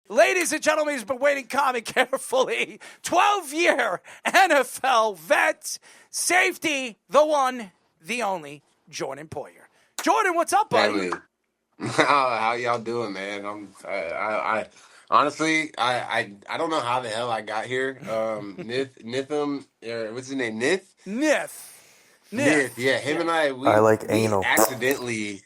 Ladies and gentlemen, he's been waiting calm and carefully. 12-year NFL vet, safety, the one, the only, Jordan Poyer. Jordan, what's up, buddy? Family, how y'all doing, man? I honestly, I don't know how the hell I got here. Nitham, what's his name? Nith, yeah, him and I we like we anal. accidentally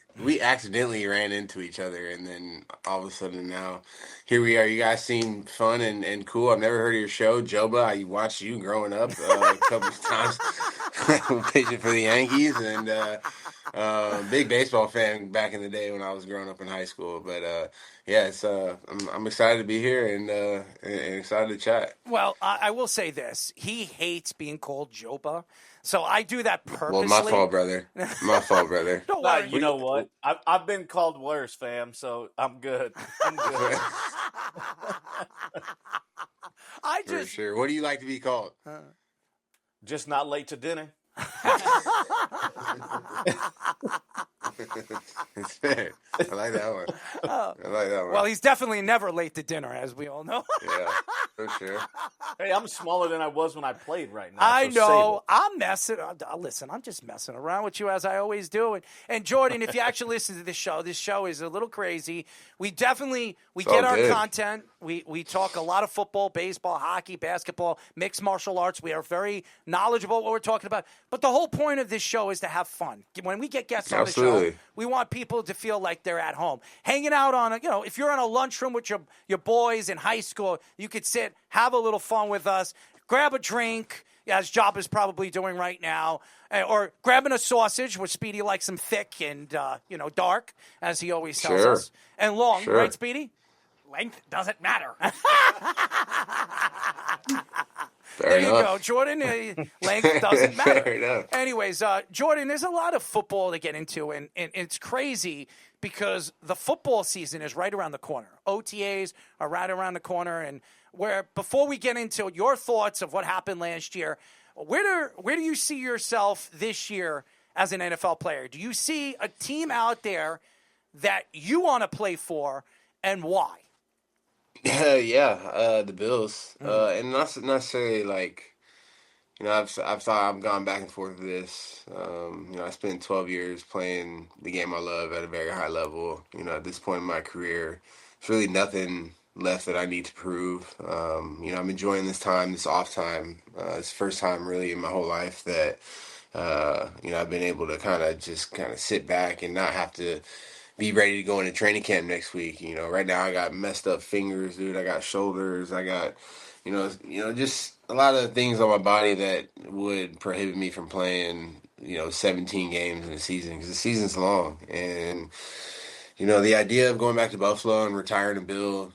ran into each other, and then all of a sudden now here we are. You guys seem fun and cool. I've never heard of your show, Joba. I watched you growing up a couple of times pitching for the Yankees, and big baseball fan back in the day when I was growing up in high school. But yeah, it's I'm excited to be here and excited to chat. Well, I will say this. He hates being called Joba, so I do that purposely. Well, my fault, brother. My fault, brother. Don't Nah, worry. you know what? I've been called worse, fam. So I'm good. I'm good. For sure. What do you like to be called? Just not late to dinner. It's fair. I like that one. I like that one. Well, he's definitely never late to dinner, as we all know. Yeah, for sure. Hey, I'm smaller than I was when I played right now. I so know. I'm messing. Listen, I'm just messing around with you as I always do. And Jordan, if you actually listen to this show is a little crazy. We get our good. content. We talk a lot of football, baseball, hockey, basketball, mixed martial arts. We are very knowledgeable what we're talking about. But the whole point of this show is to have fun. When we get guests on the show, we want people to feel like they're at home. Hanging out on if you're in a lunchroom with your boys in high school, you could sit, have a little fun with us, grab a drink, as Job is probably doing right now, or grabbing a sausage, which Speedy likes them thick and, dark, as he always tells us, and long, right, Speedy? Length doesn't matter. There you go, Jordan. Length doesn't matter. Fair enough. Anyways, Jordan, there's a lot of football to get into, and it's crazy because the football season is right around the corner. OTAs are right around the corner, and before we get into your thoughts of what happened last year, where do you see yourself this year as an NFL player? Do you see a team out there that you want to play for, and why? Yeah, the Bills, and not necessarily like, I've gone back and forth with this. I spent 12 years playing the game I love at a very high level. At this point in my career, it's really nothing left that I need to prove. I'm enjoying this time, this off time. It's the first time really in my whole life that I've been able to kind of sit back and not have to be ready to go into training camp next week. Right now I got messed up fingers, dude. I got shoulders. I got, just a lot of things on my body that would prohibit me from playing, 17 games in a season because the season's long. And, the idea of going back to Buffalo and retiring a Bill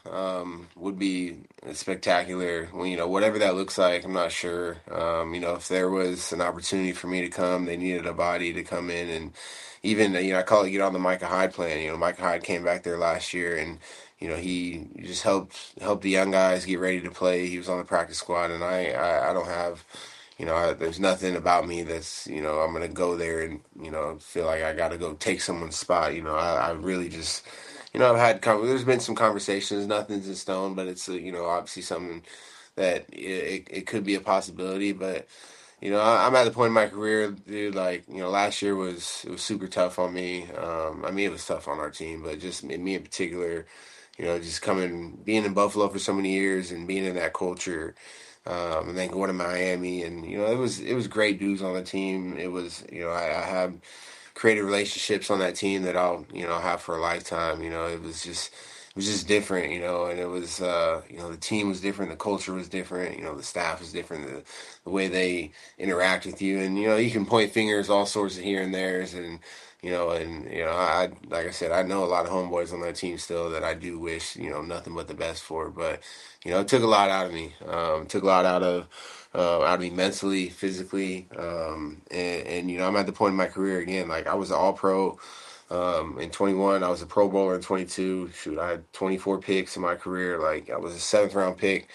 would be spectacular. Whatever that looks like, I'm not sure. If there was an opportunity for me to come, they needed a body to come in and even, I call it get on the Micah Hyde plan. Micah Hyde came back there last year and, he just helped the young guys get ready to play. He was on the practice squad, and I don't have, there's nothing about me that's, I'm going to go there and, feel like I got to go take someone's spot. I really just, I've had, there's been some conversations, nothing's in stone, but it's, obviously something that it could be a possibility, but I'm at the point in my career, dude, like, last year it was super tough on me. It was tough on our team, but just me in particular, just being in Buffalo for so many years and being in that culture, and then going to Miami and, it was great dudes on the team. It was, I have created relationships on that team that I'll have for a lifetime. It was just different, and it was, the team was different, the culture was different, the staff was different, the way they interact with you, and, you can point fingers all sorts of here and there's, and, I, like I said, I know a lot of homeboys on that team still that I do wish, nothing but the best for, but, it took a lot out of me, took a lot out of me mentally, physically, and I'm at the point in my career again, like I was an all-pro, in 21, I was a Pro Bowler in 22. Shoot, I had 24 picks in my career. Like, I was a 7th-round pick,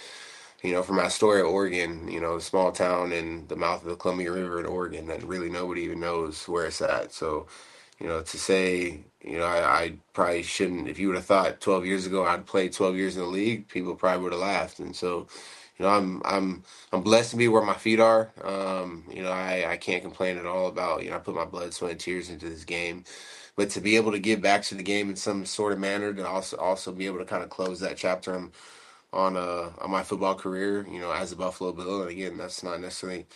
from Astoria, Oregon, a small town in the mouth of the Columbia River in Oregon that really nobody even knows where it's at. So, to say, I probably shouldn't. If you would have thought 12 years ago I'd play 12 years in the league, people probably would have laughed. And so, I'm blessed to be where my feet are. I can't complain at all about, I put my blood, sweat, and tears into this game. But to be able to give back to the game in some sort of manner, to also be able to kind of close that chapter on my football career, as a Buffalo Bill. And again, that's not necessarily,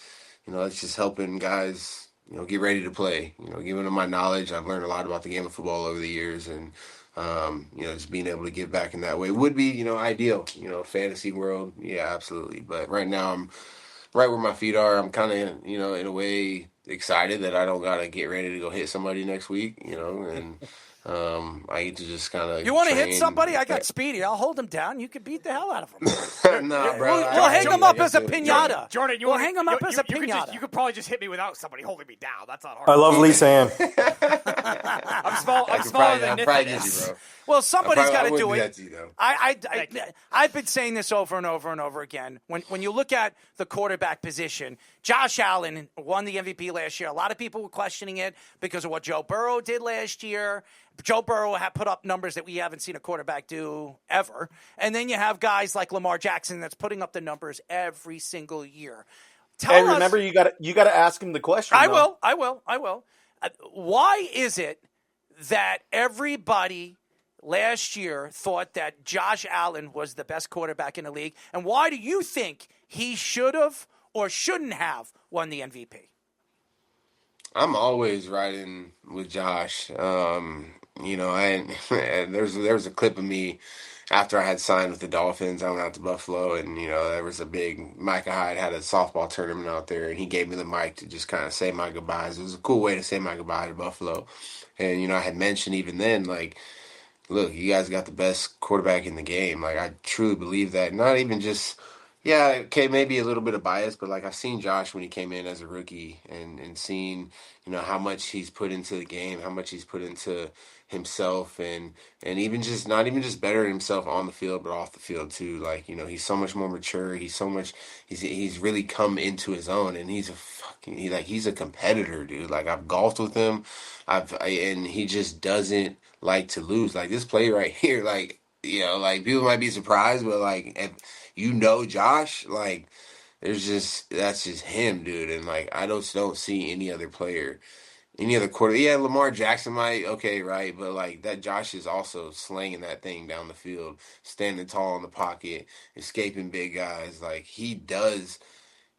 it's just helping guys, get ready to play. Giving them my knowledge. I've learned a lot about the game of football over the years, and just being able to give back in that way would be, ideal. Fantasy world, yeah, absolutely. But right now, I'm right where my feet are. I'm kind of, in a way excited that I don't gotta get ready to go hit somebody next week. And I get to just kind of. You want to hit somebody? I got Speedy. I'll hold him down. You can beat the hell out of him. Nah, bro. We'll hang him up as a pinata. Jordan, we'll hang him up as a pinata. You could probably just hit me without somebody holding me down. That's not hard. I love Lisa Ann. I'm smaller than Nicholas. Bro. Well, somebody's got to do it. You, I've been saying this over and over and over again. When you look at the quarterback position, Josh Allen won the MVP last year. A lot of people were questioning it because of what Joe Burrow did last year. Joe Burrow had put up numbers that we haven't seen a quarterback do ever. And then you have guys like Lamar Jackson that's putting up the numbers every single year. Hey, remember, you got to ask him the question. I will. Why is it that everybody last year thought that Josh Allen was the best quarterback in the league? And why do you think he should have or shouldn't have won the MVP? I'm always riding with Josh. There was a clip of me after I had signed with the Dolphins. I went out to Buffalo, and there was a big Micah Hyde had a softball tournament out there, and he gave me the mic to just kind of say my goodbyes. It was a cool way to say my goodbye to Buffalo, and I had mentioned even then, like, look, you guys got the best quarterback in the game. Like, I truly believe that. Not even just. Yeah, okay, maybe a little bit of bias, but like I've seen Josh when he came in as a rookie and seen, how much he's put into the game, how much he's put into himself and even just not even just bettering himself on the field but off the field too. Like, he's so much more mature. He's really come into his own, and he's a competitor, dude. Like, I've golfed with him. And he just doesn't like to lose. Like, this play right here, like, like people might be surprised, but like if Josh, like, that's just him, dude. And like, I don't see any other player, any other quarter. Yeah, Lamar Jackson might, okay, right, but like that Josh is also slinging that thing down the field, standing tall in the pocket, escaping big guys. Like, he does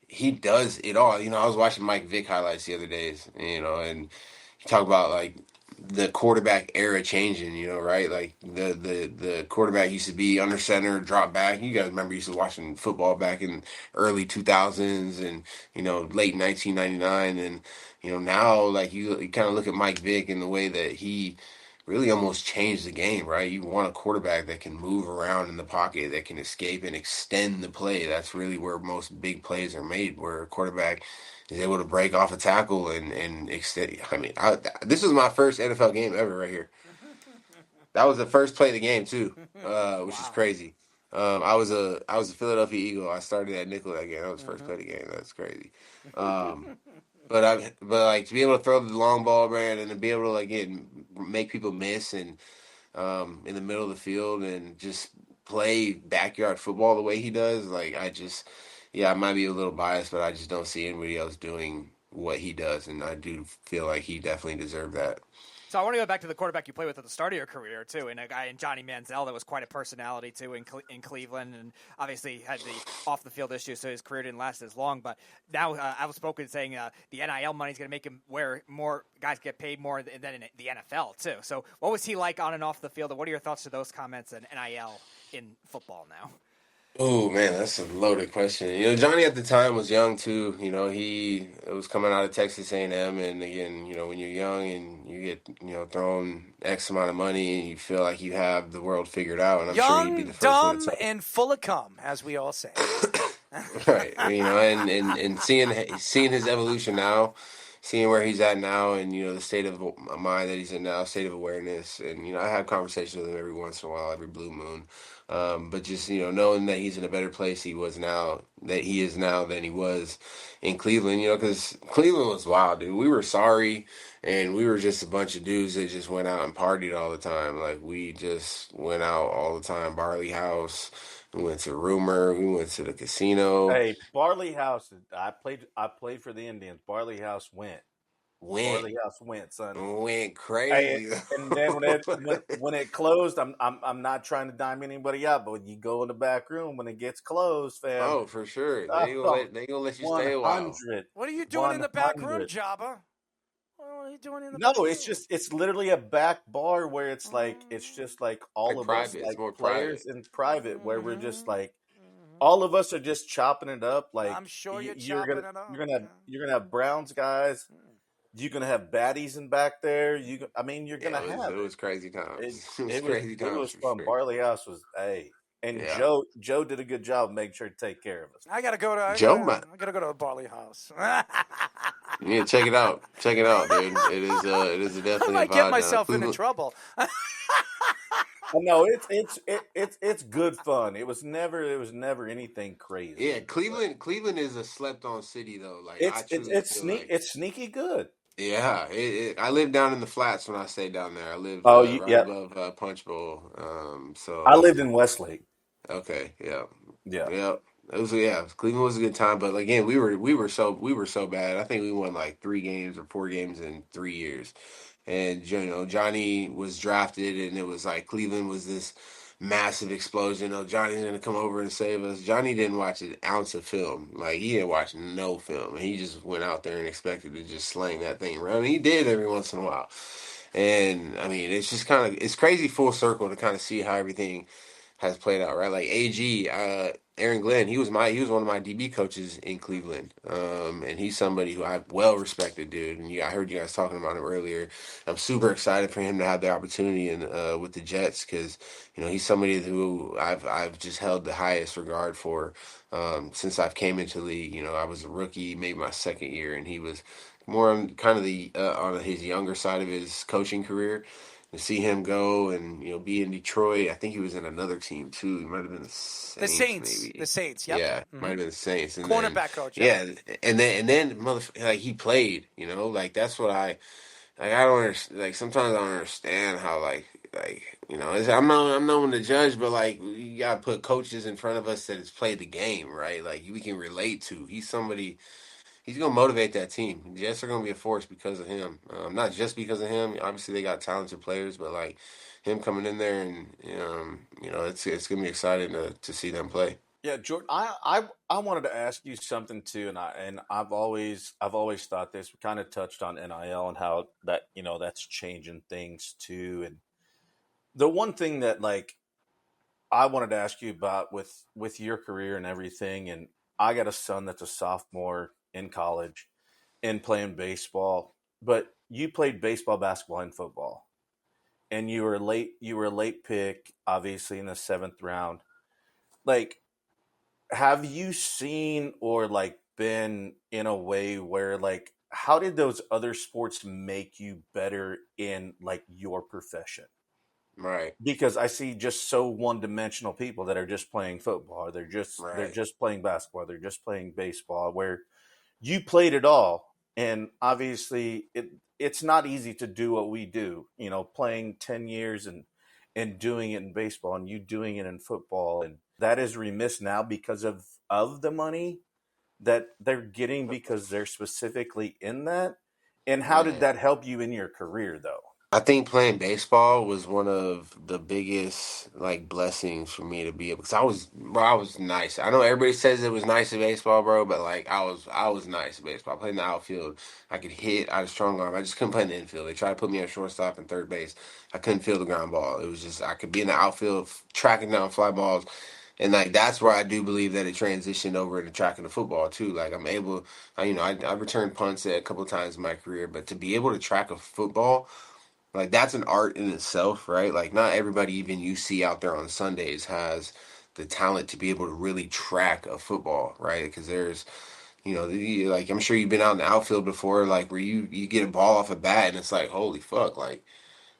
it all. I was watching Mike Vick highlights the other days, and he talked about like the quarterback era changing, right? Like the quarterback used to be under center, drop back. You guys remember used to watching football back in early 2000s and, late 1999. And, now like you kind of look at Mike Vick and the way that he really almost changed the game, right? You want a quarterback that can move around in the pocket, that can escape and extend the play. That's really where most big plays are made, where a quarterback is able to break off a tackle and extend. I mean, this was my first NFL game ever right here. That was the first play of the game too, which is crazy. I was a Philadelphia Eagle. I started at nickel that game. That was the first play of the game. That's crazy. But like to be able to throw the long ball, man, and to be able to like make people miss and in the middle of the field and just play backyard football the way he does, like I might be a little biased, but I just don't see anybody else doing what he does, and I do feel like he definitely deserved that. So I want to go back to the quarterback you played with at the start of your career, too, and a guy in Johnny Manziel that was quite a personality, too, in Cleveland, and obviously had the off-the-field issues, so his career didn't last as long. But now outspoken saying the NIL money is going to make him where more guys get paid more than in the NFL, too. So what was he like on and off the field, and what are your thoughts to those comments and NIL in football now? Oh, man, that's a loaded question. Johnny at the time was young, too. He was coming out of Texas A&M, and again, when you're young and you get, thrown X amount of money and you feel like you have the world figured out, and I'm sure he'd be the first one to dumb, and full of cum, as we all say. Right. And seeing his evolution now, seeing where he's at now, and the state of mind that he's in now, state of awareness, and I have conversations with him every once in a while, every blue moon. But just knowing that he's in a better place he is now than he was in Cleveland, because Cleveland was wild, dude. We were sorry, and we were just a bunch of dudes that just went out and partied all the time. Like, we just went out all the time. Barley House. We went to Rumor. We went to the casino. Hey, Barley House. I played for the Indians. Barley House went. Barley House went, son. Went Hey, crazy. and then when it closed, I'm not trying to dime anybody out, but when you go in the back room when it gets closed, fam. Oh, for sure. They gonna let you stay a while. 100. What are you doing in the back room, Joba? What are you doing in the back room? It's literally a back bar where it's just like all of private. us, It's more players private. in private, where we're just like all of us are just chopping it up. Like, I'm sure you're chopping it up. You're gonna have Browns guys. You're gonna have baddies in back there. You're gonna have it. It was crazy times. It crazy times. It was for fun. sure. Barley House was and Joe did a good job of making sure to take care of us. I gotta go to I gotta go to the Barley House. Yeah, check it out. Check it out, dude. It is definitely. I might get myself into trouble. No, it's good fun. It was never anything crazy. Yeah, Cleveland is a slept on city though. Like, it's sneaky good. Yeah, I live down in the flats when I stay down there. I live right above Punch Bowl. So I lived in Westlake. Okay, yeah. Yeah. Cleveland was a good time, but again, we were so bad. I think we won like 3 games or 4 games in 3 years. And Johnny was drafted, and it was like Cleveland was this massive explosion. Johnny's gonna come over and save us. Johnny didn't watch an ounce of film. Like, he didn't watch no film, and he just went out there and expected to just slang that thing around. And he did every once in a while. And I mean, it's just it's crazy full circle to kind of see how everything has played out, right? Like AG, Aaron Glenn, he was one of my DB coaches in Cleveland, and he's somebody who I well respected, dude. And I heard you guys talking about him earlier. I'm super excited for him to have the opportunity with the Jets, because he's somebody who I've just held the highest regard for since I've came into the league. I was a rookie, maybe my second year, and he was more on kind of the on his younger side of his coaching career. To see him go and be in Detroit, I think he was in another team too. He might have been the Saints. Maybe. The Saints. Yep. Yeah, might have been the Saints. And cornerback coach. Yeah, and then like, he played. Like, that's what I don't understand. Like, sometimes I don't understand how I'm not one to judge, but like, you gotta put coaches in front of us that has played the game, right? Like, we can relate to. He's somebody. He's going to motivate that team. The Jets are going to be a force because of him. Not just because of him. Obviously, they got talented players, but like, him coming in there, and it's going to be exciting to see them play. Yeah, Jordan, I wanted to ask you something too, and I've always thought this. We kind of touched on NIL and how that that's changing things too. And the one thing that like I wanted to ask you about with your career and everything, and I got a son that's a sophomore in college and playing baseball, but you played baseball, basketball, and football, and you were a late pick, obviously in the 7th round. Like, have you seen or like been in a way where like, how did those other sports make you better in like your profession? Right. Because I see just so one-dimensional people that are just playing football, or they're just playing basketball, they're just playing baseball, where you played it all. And obviously it's not easy to do what we do, playing 10 years and doing it in baseball, and you doing it in football. And that is remiss now because of the money that they're getting, because they're specifically in that. And how did that help you in your career though? I think playing baseball was one of the biggest like blessings for me to be able, because I was nice. I know everybody says it was nice at baseball, bro, but like, I was nice at baseball. I played in the outfield. I could hit. I had a strong arm. I just couldn't play in the infield. They tried to put me at shortstop and third base. I couldn't feel the ground ball. It was just, I could be in the outfield tracking down fly balls. And like, that's where I do believe that it transitioned over into tracking the football too. Like, I'm able, I returned punts a couple of times in my career, but to be able to track a football, like, that's an art in itself, right? Like, not everybody even you see out there on Sundays has the talent to be able to really track a football, right? Because like I'm sure you've been out in the outfield before, like where you get a ball off a bat and it's like, holy fuck, like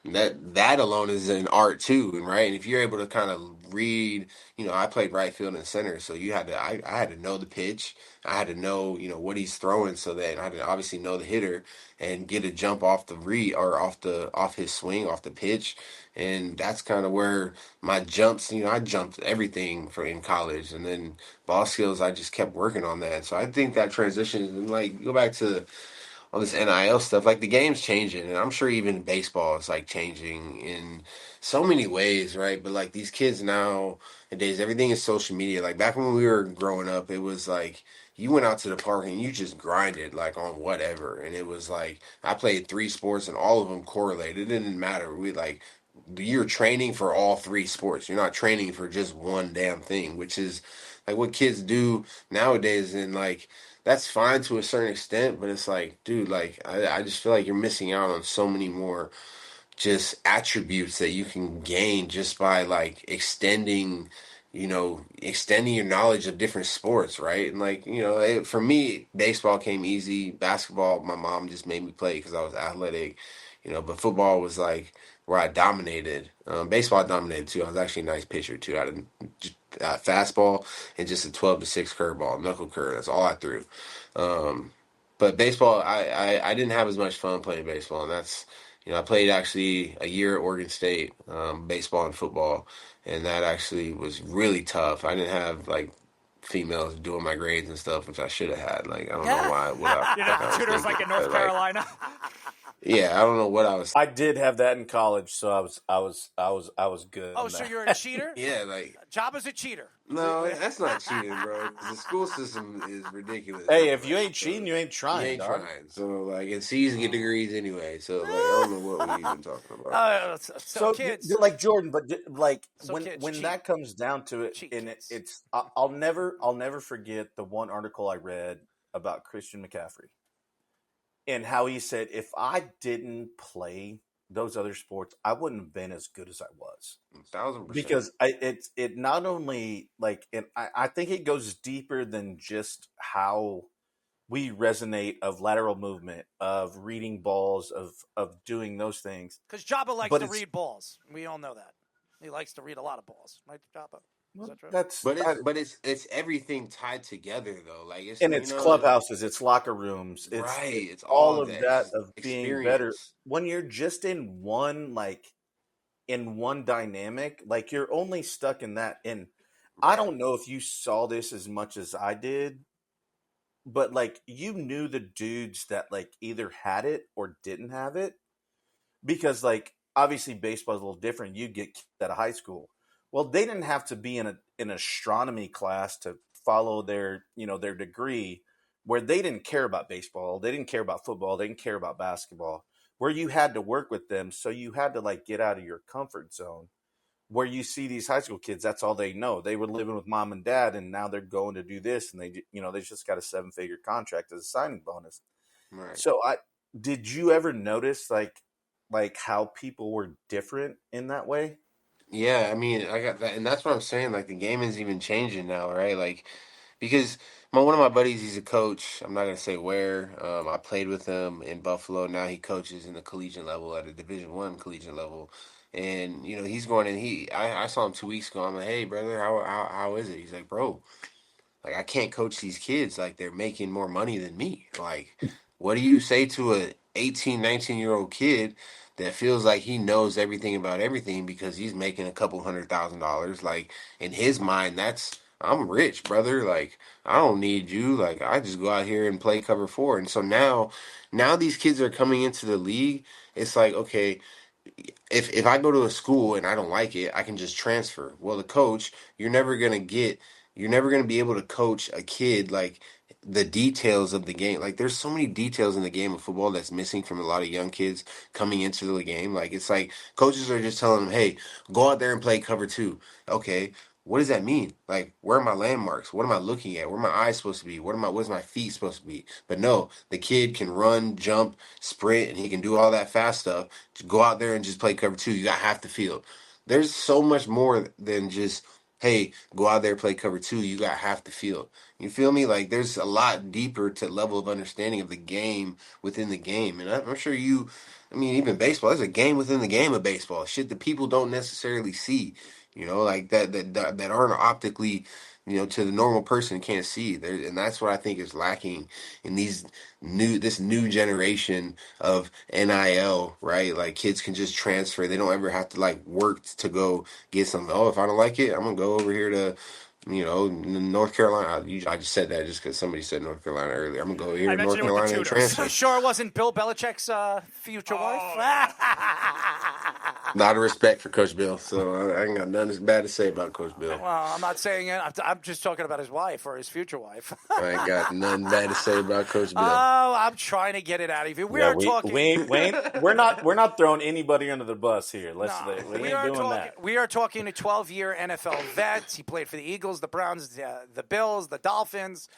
that alone is an art too, and right. And if you're able to kind of read, I played right field and center, so I had to know the pitch, I had to know, what he's throwing, so that I had to obviously know the hitter and get a jump off the read or off his swing, off the pitch, and that's kind of where my jumps, I jumped everything for in college, and then ball skills, I just kept working on that. So I think that transition, and like go back to all this NIL stuff, like the game's changing, and I'm sure even baseball is like changing in so many ways, right? But like these kids nowadays, everything is social media. Like back when we were growing up, it was like you went out to the park and you just grinded like on whatever, and it was like I played 3 sports and all of them correlated. It didn't matter. You're training for all 3 sports. You're not training for just one damn thing, which is like what kids do nowadays, and like that's fine to a certain extent, but it's like, dude, like I just feel like you're missing out on so many more just attributes that you can gain just by like extending your knowledge of different sports, right? And like, for me, baseball came easy. Basketball, my mom just made me play because I was athletic, but football was like where I dominated. Baseball I dominated too. I was actually a nice pitcher too. I had fastball and just a 12-6 curveball, knuckle curve. That's all I threw. But baseball, I didn't have as much fun playing baseball, and that's I played actually a year at Oregon State, baseball and football, and that actually was really tough. I didn't have like females doing my grades and stuff, which I should have had. Like I don't know why. Tutors like in North Carolina. Yeah, I don't know what I was. I did have that in college, so I was good. Oh, so you're a cheater? Yeah, like Joba's a cheater. No, that's not cheating, bro. The school system is ridiculous. Hey, if you ain't cheating, you ain't trying. You ain't trying. So like, and C's get degrees anyway. So like, I don't know what we're even talking about. So kids, like Jordan, but like so when that comes down to it, and it's I'll never forget the one article I read about Christian McCaffrey and how he said, if I didn't play those other sports, I wouldn't have been as good as I was. 1,000%. Because it not only like, and I think it goes deeper than just how we resonate of lateral movement, of reading balls, of doing those things. Because Joba likes to read balls. We all know that. He likes to read a lot of balls, right, Joba? Is that true? But it's everything tied together though. Like it's clubhouses, it's locker rooms, it's all of that of being better. When you're just in one dynamic, like you're only stuck in that. And I don't know if you saw this as much as I did, but like you knew the dudes that like either had it or didn't have it, because like obviously baseball is a little different. You get kids out of high school. Well, they didn't have to be in an astronomy class to follow their degree, where they didn't care about baseball, they didn't care about football, they didn't care about basketball, where you had to work with them. So you had to like get out of your comfort zone, where you see these high school kids, that's all they know. They were living with mom and dad, and now they're going to do this, and they just got a 7-figure contract as a signing bonus. Right. So did you ever notice like how people were different in that way? Yeah, I mean, I got that, and that's what I'm saying. Like the game is even changing now, right? Like because one of my buddies, he's a coach. I'm not gonna say where. I played with him in Buffalo. Now he coaches in the collegiate level at a Division I collegiate level, and he's going in. I saw him 2 weeks ago. I'm like, hey brother, how is it? He's like, bro, like I can't coach these kids. Like they're making more money than me. Like, what do you say to a 18, 19-year-old kid that feels like he knows everything about everything because he's making a couple $100,000? Like in his mind, I'm rich, brother. Like I don't need you. Like I just go out here and play cover 4. And so now these kids are coming into the league. It's like, okay, if I go to a school and I don't like it, I can just transfer. Well, the coach, you're never gonna be able to coach a kid like the details of the game. Like there's so many details in the game of football that's missing from a lot of young kids coming into the game. Like it's like coaches are just telling them, hey, go out there and play cover 2. Okay. What does that mean? Like, where are my landmarks? What am I looking at? Where are my eyes supposed to be? What's my feet supposed to be? But no, the kid can run, jump, sprint, and he can do all that fast stuff. To go out there and just play cover 2, you got half the field. There's so much more than just hey, go out there, play cover 2. You got half the field. You feel me? Like, there's a lot deeper to level of understanding of the game within the game. And I'm sure I mean, even baseball, there's a game within the game of baseball. Shit that people don't necessarily see, like that aren't optically, to the normal person can't see. And that's what I think is lacking in this new generation of NIL, right? Like, kids can just transfer. They don't ever have to like work to go get something. Oh, if I don't like it, I'm gonna go over here to North Carolina. I just said that just because somebody said North Carolina earlier. I'm gonna go here to North Carolina and transfer. Sure, it wasn't Bill Belichick's future wife. Not a respect for Coach Bill, so I ain't got nothing bad to say about Coach Bill. Well, I'm not saying it. I'm just talking about his wife or his future wife. I ain't got nothing bad to say about Coach Bill. Oh, I'm trying to get it out of you. We're not throwing anybody under the bus here. We ain't doing that. We are talking a 12-year NFL vet. He played for the Eagles, the Browns, the Bills, the Dolphins.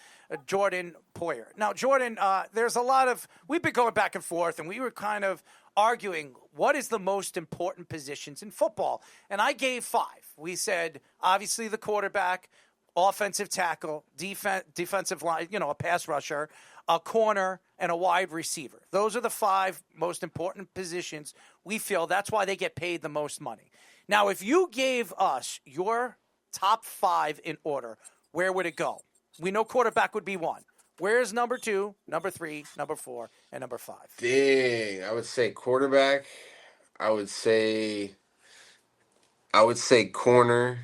Jordan Poyer. Now, Jordan, there's a lot of – we've been going back and forth, and we were kind of arguing what is the most important positions in football. And I gave 5. We said, obviously, the quarterback, offensive tackle, defensive line, a pass rusher, a corner, and a wide receiver. Those are the 5 most important positions. We feel that's why they get paid the most money. Now, if you gave us your top 5 in order, where would it go? We know quarterback would be 1. Where's number 2, number 3, number 4, and number 5? Dang, I would say quarterback. I would say corner.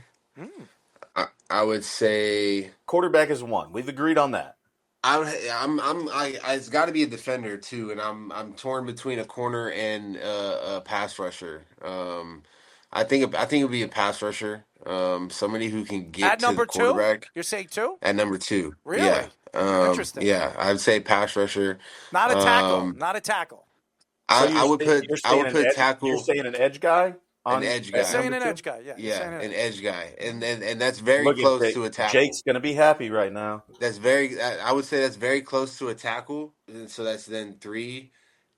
I would say quarterback is 1. We've agreed on that. It's got to be a defender too, and I'm torn between a corner and a pass rusher. I think it would be a pass rusher. Somebody who can get at number to the quarterback. 2? You're saying 2? At number 2. Really? Yeah. Interesting. Yeah, I'd say pass rusher. Not a tackle. Not a tackle. I would put tackle. You're saying an edge guy? An edge guy. Saying an edge guy, yeah. Yeah, an edge guy. And that's very close to a tackle. Jake's going to be happy right now. I would say that's very close to a tackle. So that's then 3.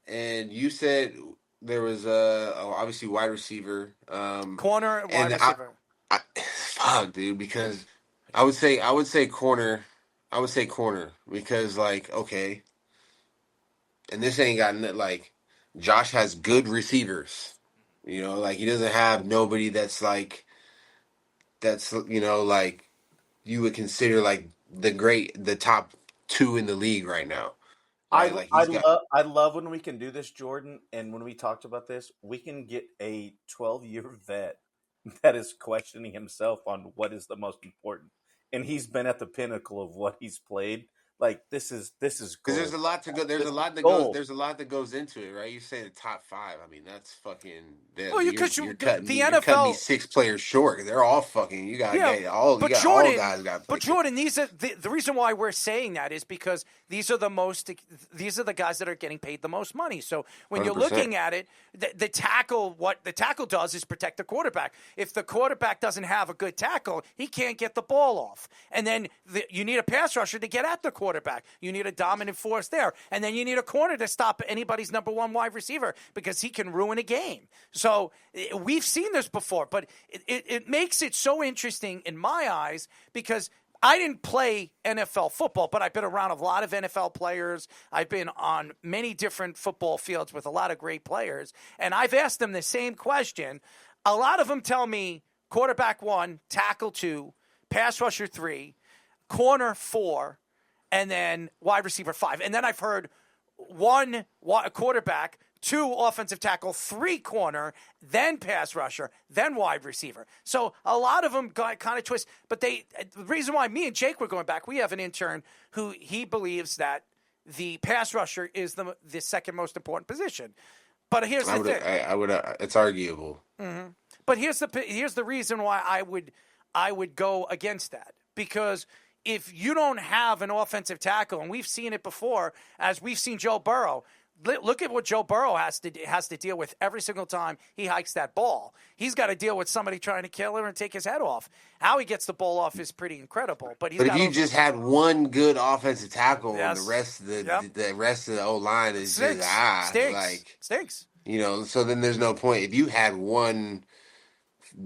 And you said there was obviously wide receiver. Corner, wide receiver. Fuck, dude, because I would say corner. I would say corner because, like, okay. And this ain't got, like, Josh has good receivers. Like, he doesn't have nobody that's like you would consider like the top 2 in the league right now. Right? I love when we can do this, Jordan. And when we talked about this, we can get a 12-year vet that is questioning himself on what is the most important. And he's been at the pinnacle of what he's played. Like, this is because there's a lot to go. There's a lot that goes into it, right? You say the top 5. I mean, that's fucking. Well, you're cutting the NFL. You're cutting me 6 players short. They're all fucking. You got all. But you got Jordan, all guys got. But Jordan, these are the reason why we're saying that is because these are the guys that are getting paid the most money. So when 100%. You're looking at it, the tackle, what the tackle does is protect the quarterback. If the quarterback doesn't have a good tackle, he can't get the ball off, and then you need a pass rusher to get at the quarterback. You need a dominant force there. And then you need a corner to stop anybody's number 1 wide receiver because he can ruin a game. So we've seen this before, but it makes it so interesting in my eyes because I didn't play NFL football, but I've been around a lot of NFL players. I've been on many different football fields with a lot of great players, and I've asked them the same question. A lot of them tell me quarterback 1, tackle 2, pass rusher 3, corner 4, and then wide receiver 5. And then I've heard 1 quarterback, 2 offensive tackle, 3 corner, then pass rusher, then wide receiver. So a lot of them got kind of twist. But the reason why me and Jake were going back, we have an intern who he believes that the pass rusher is the second most important position. But here's the thing. It's arguable. Mm-hmm. But here's the reason why I would go against that. Because if you don't have an offensive tackle, and we've seen it before, as we've seen Joe Burrow, look at what Joe Burrow has to deal with every single time he hikes that ball. He's got to deal with somebody trying to kill him and take his head off. How he gets the ball off is pretty incredible. But if you just had one good offensive tackle, and the rest of the rest of the O line is stinks. So then there's no point. If you had one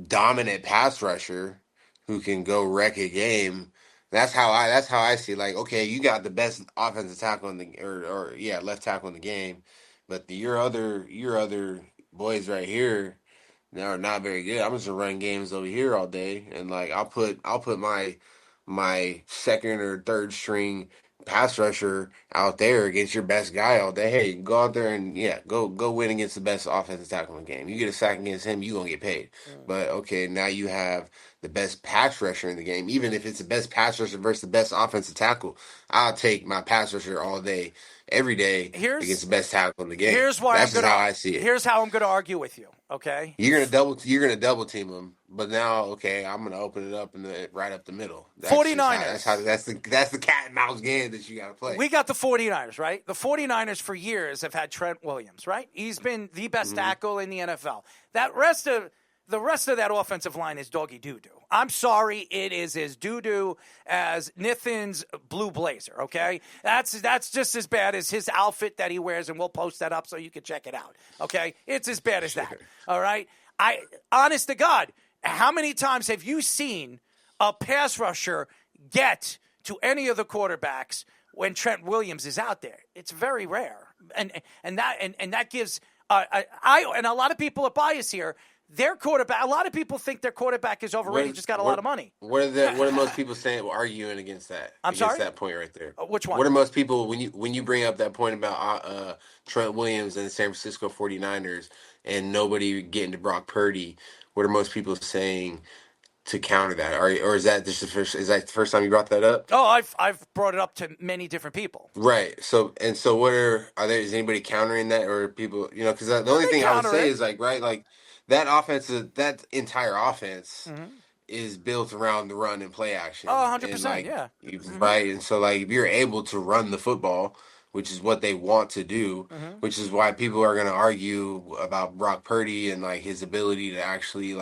dominant pass rusher who can go wreck a game. That's how I see it. Like, okay, you got the best offensive tackle in the left tackle in the game, but your other boys right here, they are not very good. I'm just gonna run games over here all day, and like I'll put my second or third string pass rusher out there against your best guy all day. Hey, go out there and go win against the best offensive tackle in the game. You get a sack against him, you gonna get paid. But okay, now you have the best pass rusher in the game. Even if it's the best pass rusher versus the best offensive tackle, I'll take my pass rusher all day, every day against the best tackle in the game. That's just how I see it. Here's how I'm gonna argue with you. Okay, you're gonna double team them, but now I'm gonna open it up right up the middle. 49ers. That's the cat and mouse game that you gotta play. We got the 49ers, right? The 49ers for years have had Trent Williams, right? He's been the best tackle in the NFL. The rest of that offensive line is doggy doo-doo. I'm sorry, it is as doo-doo as Nathan's blue blazer, okay? That's just as bad as his outfit that he wears, and we'll post that up so you can check it out, okay? It's as bad as that, all right? Honest to God, how many times have you seen a pass rusher get to any of the quarterbacks when Trent Williams is out there? It's very rare. And that gives and a lot of people are biased here. Their quarterback. A lot of people think their quarterback is overrated. Just got a lot of money. What are most people saying? Arguing against that? Sorry? That point right there. Which one? What are most people when you bring up that point about Trent Williams and the San Francisco 49ers and nobody getting to Brock Purdy? What are most people saying to counter that? Or is that just the first? Is that the first time you brought that up? Oh, I've brought it up to many different people. Right. So what are there? Is anybody countering that, or people? Because the only thing I would say is like that entire offense is built around the run and play action. Oh, 100%, yeah. Right. And so if you're able to run the football, which is what they want to do, which is why people are going to argue about Brock Purdy and his ability to actually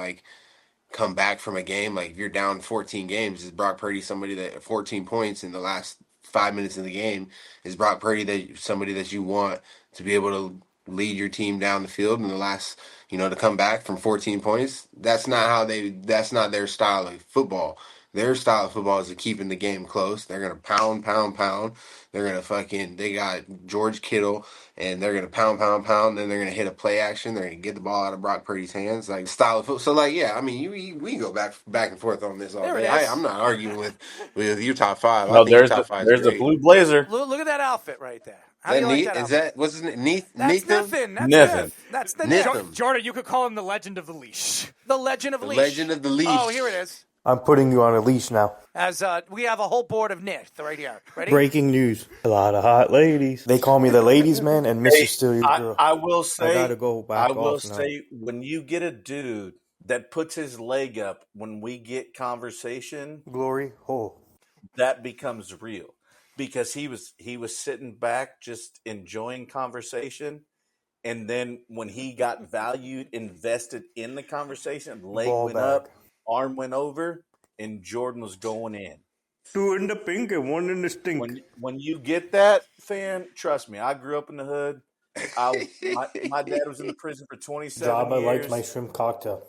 come back from a game. Like if you're down 14 games, is Brock Purdy somebody that 14 points in the last 5 minutes of the game? Is Brock Purdy somebody that you want to be able to lead your team down the field in the last, to come back from 14 points? That's not their style of football. Their style of football is to keeping the game close. They're going to pound. They're going to they got George Kittle, and they're going to pound. Then they're going to hit a play action. They're going to get the ball out of Brock Purdy's hands. Style of football. So, we can go back and forth on this all day. I'm not arguing with your top five. No, I think your top five there's is great. the blue blazer. Look at that outfit right there. How Is do you like that outfit? what's his name? That's Nathan? Nathan. That's the Nathan. Jordan, you could call him the Legend of the Leash. The Legend of the Leash. Legend of the Leash. Oh, here it is. I'm putting you on a leash now. As we have a whole board of Nith right here. Ready? Breaking news. A lot of hot ladies. They call me the ladies man and Mr. Steal Your Girl. I will say, I gotta go back when you get a dude that puts his leg up when we get conversation, Glory hole. that becomes real. Because he was sitting back just enjoying conversation, and then when he got valued, invested in the conversation, leg went up, arm went over, and Jordan was going in. Two in the pink and one in the stink. When you get that, fan, trust me, I grew up in the hood. My dad was in the prison for 27 Joba years. liked my shrimp cocktail.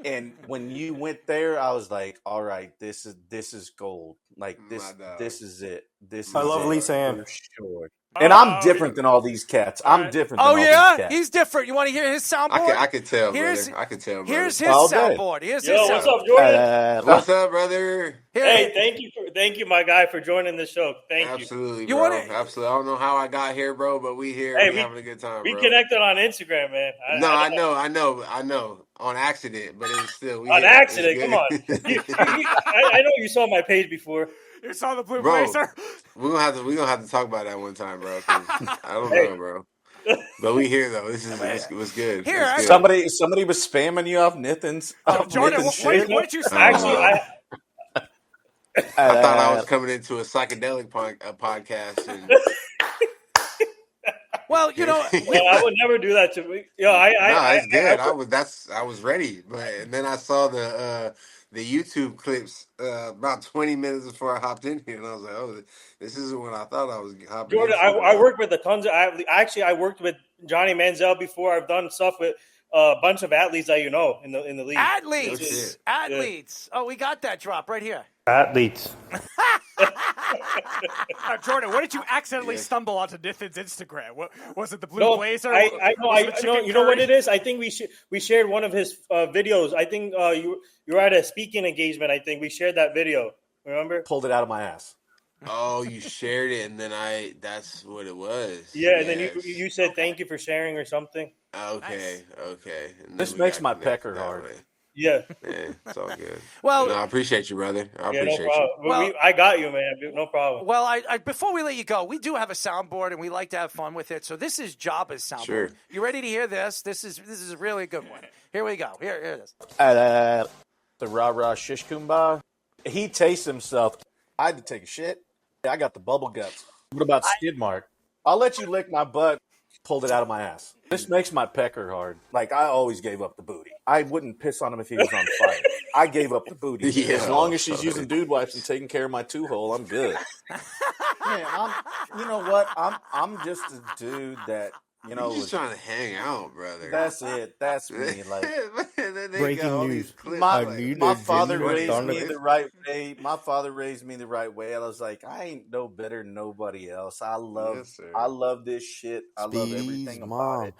And when you went there, I was like, all right, this is gold. This is it. I love Lisa Ann. For sure. And I'm different than all these cats. I'm different than all these cats. He's different. You want to hear his soundboard? I could tell, brother. I could tell, brother. Here's his soundboard. What's up, Jordan? What's up, brother? Hey, thank you, my guy, for joining the show. Thank you. Absolutely, bro. Absolutely. I don't know how I got here, bro, but we here. Hey, we having a good time, bro. We connected on Instagram, man. I know. On accident, but it was still on accident. Come on. I know you saw my page before. You saw the blue blazer. We're gonna have to talk about that one time, bro. I don't know, bro. But we here though. This was good. Here, somebody was spamming you off Nathan's. Jordan, what did you say? Actually, I thought I was coming into a psychedelic podcast. And... Well, I would never do that to me. It's good. I was ready, and then I saw the YouTube clips about 20 minutes before I hopped in here, and I was like, "Oh, this isn't what I thought I was hopping." Jordan, I worked with I worked with Johnny Manziel before. I've done stuff with a bunch of athletes that you know in the league. Athletes. Oh, we got that drop right here. Athletes. Jordan, what did you accidentally stumble onto Nathan's Instagram? What was it? The blue No, blazer? I know. Was it the I know. chicken You know what curry? it is? I think we shared one of his videos. I think you were at a speaking engagement. I think we shared that video. Remember? Pulled it out of my ass. Oh, you shared it, and then that's what it was. Yeah, and then you said thank you for sharing or something. Okay. And this makes my pecker hard. Yeah. It's all good. Well, I appreciate you, brother. I appreciate no problem. you. Well, I got you, man. No problem. Well, I before we let you go, we do have a soundboard, and we like to have fun with it. So this is Joba's soundboard. Sure. You ready to hear this? This is a really good one. Here we go. Here it is. The rah-rah shish kumbah. He tastes himself. I had to take a shit. I got the bubble guts. What about skid mark? I'll let you lick my butt. Pulled it out of my ass. This makes my pecker hard. Like, I always gave up the booty. I wouldn't piss on him if he was on fire. I gave up the booty. As long as she's using dude wipes and taking care of my two-hole, I'm good. Man, you know what? I'm just a dude that, you know. You're just trying to hang out, brother. That's it. That's me. Like, breaking news. My father raised me the right way. My father raised me the right way. I was like, I ain't no better than nobody else. I love this shit. I love everything about it.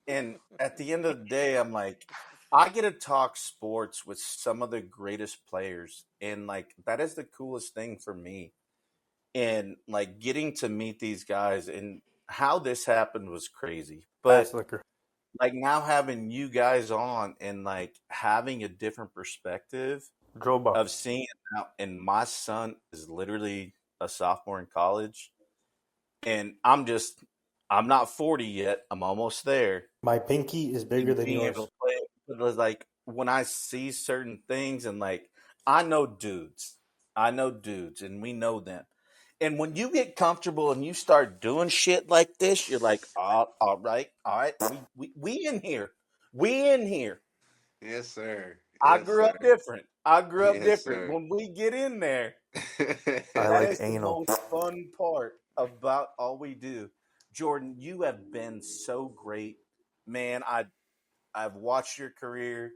And at the end of the day, I'm like, I get to talk sports with some of the greatest players, and like that is the coolest thing for me. And like getting to meet these guys and how this happened was crazy. But like now having you guys on and like having a different perspective of seeing it now, and my son is literally a sophomore in college, and I'm not 40 yet. I'm almost there. My pinky is bigger than yours. Able to play it, but like when I see certain things and like I know dudes, and we know them. And when you get comfortable and you start doing shit like this, you're like, all right, we in here. Yes, sir. I grew up different. When we get in there, I like anal. The most fun part about all we do. Jordan, you have been so great, man. I've watched your career,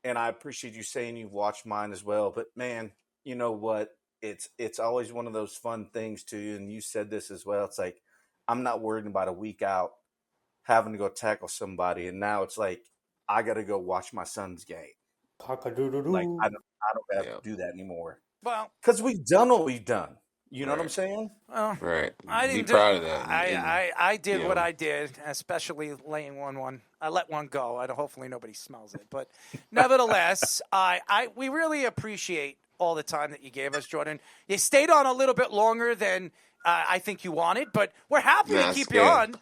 and I appreciate you saying you've watched mine as well. But man, you know what? It's always one of those fun things to you, and you said this as well. It's like I'm not worried about a week out having to go tackle somebody, and now it's like I got to go watch my son's game. Like I don't have to do that anymore. Well, because we've done what we've done. You know what I'm saying? Well, right. I didn't be proud of that. I did what I did, especially laying one. I let one go. Hopefully nobody smells it, but nevertheless, we really appreciate all the time that you gave us, Jordan. You stayed on a little bit longer than I think you wanted, but we're happy to keep you on.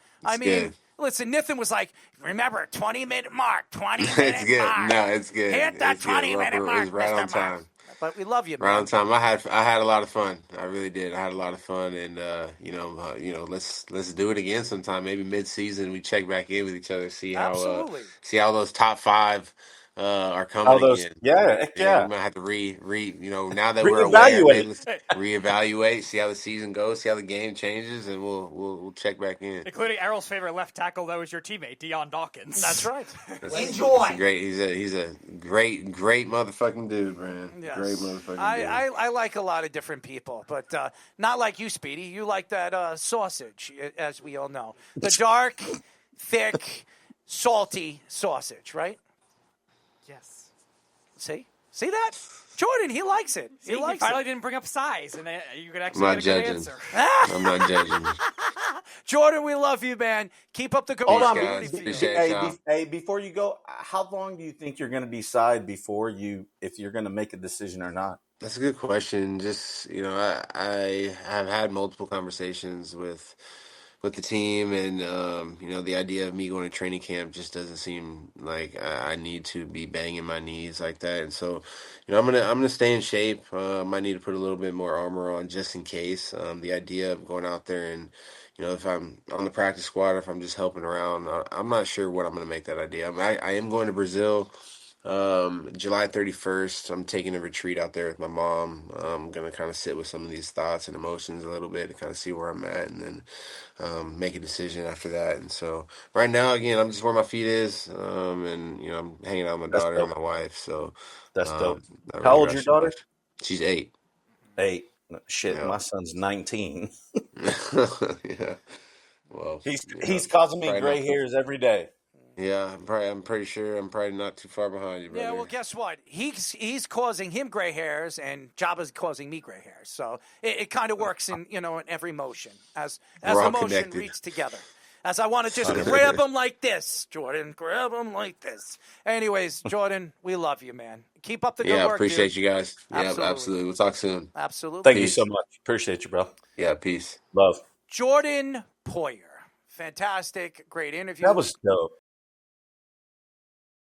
Listen, Nathan was like, remember, 20-minute mark, 20-minute mark. No, it's good. Hit that 20-minute mark, It was right Mr. on time. Mark. But we love you, man. Right on time. I had a lot of fun. I really did. I had a lot of fun, and let's do it again sometime. Maybe mid-season we check back in with each other, see how those top five are coming again. Yeah. We might have to now that we're aware, maybe let's reevaluate, see how the season goes, see how the game changes, and we'll check back in. Including Errol's favorite left tackle, that was your teammate, Deion Dawkins. That's right. Enjoy. He's a great motherfucking dude, man. Yes. Great motherfucking dude. I like a lot of different people, but not like you, Speedy. You like that sausage, as we all know. The dark, thick, salty sausage, right? Yes. See that? Jordan, he likes it. He finally didn't bring up size, and you could actually get a good answer. I'm not judging. Jordan, we love you, man. Keep up the good work. Hold on. Hey, before you go, how long do you think you're going to decide if you're going to make a decision or not? That's a good question. Just, I have had multiple conversations with the team, and the idea of me going to training camp just doesn't seem like I need to be banging my knees like that. And so, I'm gonna stay in shape. I might need to put a little bit more armor on just in case. The idea of going out there and if I'm on the practice squad, or if I'm just helping around, I'm not sure what I'm gonna make that idea. I am going to Brazil July 31st, I'm taking a retreat out there with my mom. I'm gonna kind of sit with some of these thoughts and emotions a little bit to kind of see where I'm at, and then make a decision after that. And so right now, again, I'm just where my feet is, and I'm hanging out with my That's daughter and dope. my wife. So That's dope. not How really old's your rushing daughter? much. She's 8. 8. Shit, Yeah. my son's 19. Yeah. Well, He's causing me probably gray not too. hairs every day. Yeah, I'm pretty sure I'm probably not too far behind you, brother. Yeah, well, guess what? He's causing him gray hairs, and Joba's causing me gray hairs. So it kind of works in in every motion as We're the all motion connected. reads together. As I want to just grab him like this, Jordan. Grab him like this. Anyways, Jordan, we love you, man. Keep up the good work, appreciate dude. you guys. Absolutely. Yeah, absolutely. We'll talk soon. Absolutely. Thank Peace. you so much. Appreciate you, bro. Yeah, peace. Love. Jordan Poyer. Fantastic. Great interview. That was dope.